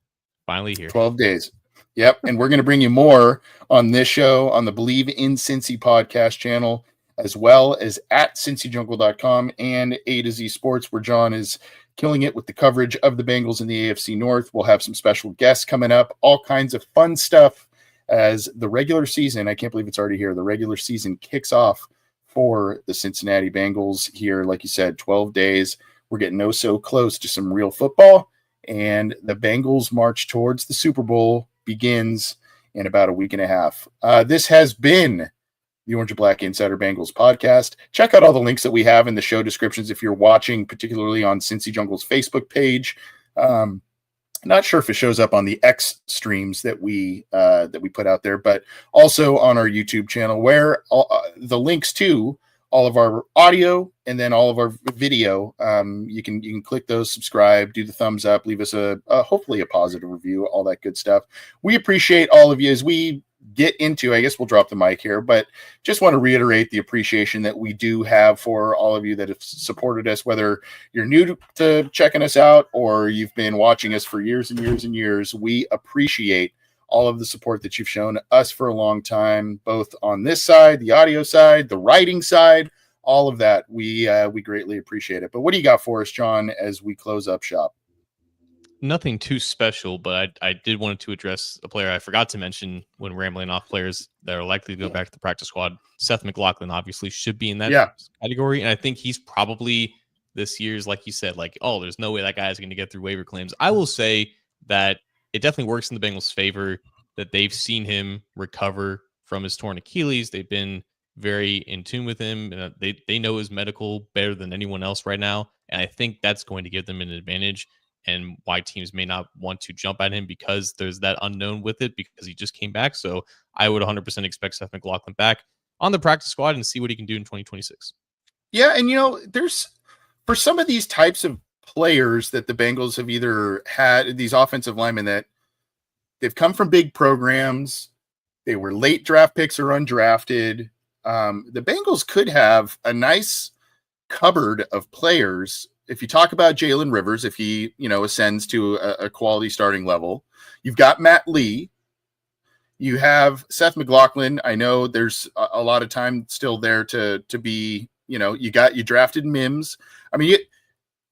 Finally here. 12 days. Yep. And we're going to bring you more on this show on the Believe in Cincy podcast channel, as well as at cincyjungle.com and A to Z Sports, where John is killing it with the coverage of the Bengals in the AFC North. We'll have some special guests coming up, all kinds of fun stuff as the regular season, I can't believe it's already here, the regular season kicks off for the Cincinnati Bengals here. Like you said, 12 days. We're getting so close to some real football, and the Bengals march towards the Super Bowl begins in about a week and a half. This has been the Orange and Black Insider Bengals podcast. Check out all the links that we have in the show descriptions if you're watching, particularly on Cincy Jungle's Facebook page. Not sure if it shows up on the X streams that we put out there, but also on our YouTube channel, where the links to all of our audio and then all of our video. You can click those, subscribe, do the thumbs up, leave us a hopefully a positive review, all that good stuff. We appreciate all of you as we get into, I guess we'll drop the mic here, but just want to reiterate the appreciation that we do have for all of you that have supported us, whether you're new to checking us out or you've been watching us for years and years and years. We appreciate all of the support that you've shown us for a long time, both on this side, the audio side, the writing side, all of that. We greatly appreciate it. But what do you got for us, John, as we close up shop? Nothing too special, but I did want to address a player I forgot to mention when rambling off players that are likely to go back to the practice squad. Seth McLaughlin obviously should be in that category, and I think he's probably this year's, like you said, like, oh, there's no way that guy is going to get through waiver claims. I will say that it definitely works in the Bengals' favor that they've seen him recover from his torn Achilles. They've been very in tune with him. They know his medical better than anyone else right now, and I think that's going to give them an advantage, and why teams may not want to jump at him because there's that unknown with it because he just came back. So I would 100% expect Seth McLaughlin back on the practice squad and see what he can do in 2026. Yeah, and there's for some of these types of players that the Bengals have either had, these offensive linemen that they've come from big programs, they were late draft picks or undrafted. The Bengals could have a nice cupboard of players. If you talk about Jalen Rivers, if he, ascends to a quality starting level, you've got Matt Lee, you have Seth McLaughlin. I know there's a lot of time still there to be, you drafted Mims. I mean,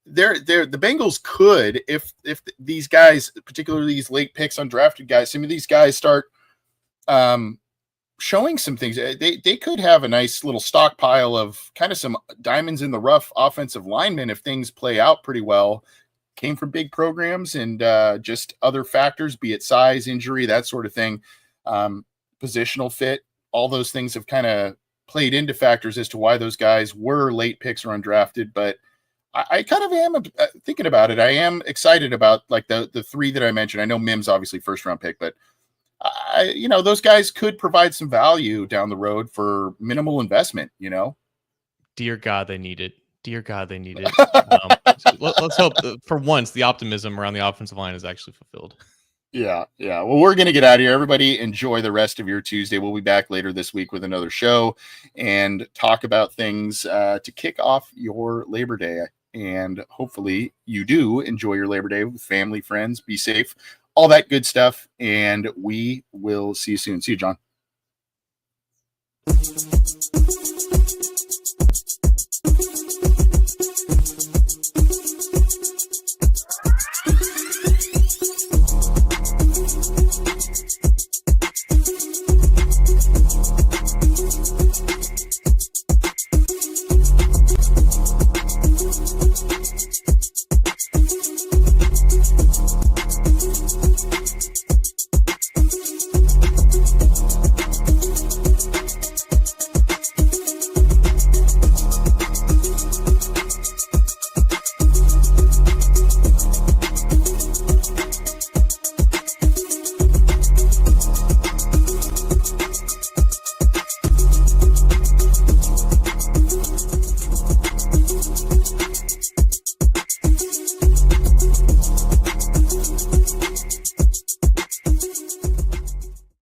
the Bengals could, if these guys, particularly these late picks, undrafted guys, some of these guys start showing some things, they could have a nice little stockpile of kind of some diamonds in the rough offensive linemen if things play out pretty well. Came from big programs and just other factors, be it size, injury, that sort of thing, positional fit, all those things have kind of played into factors as to why those guys were late picks or undrafted. But I kind of am thinking about it. I am excited about like the three that I mentioned. I know Mims obviously first round pick, but those guys could provide some value down the road for minimal investment, Dear God, they need it. Dear God, they need it. Let's hope for once the optimism around the offensive line is actually fulfilled. Yeah. Well, we're going to get out of here. Everybody enjoy the rest of your Tuesday. We'll be back later this week with another show and talk about things to kick off your Labor Day. and hopefully you do enjoy your Labor Day with family, friends, be safe, all that good stuff. And we will see you soon. See you, John.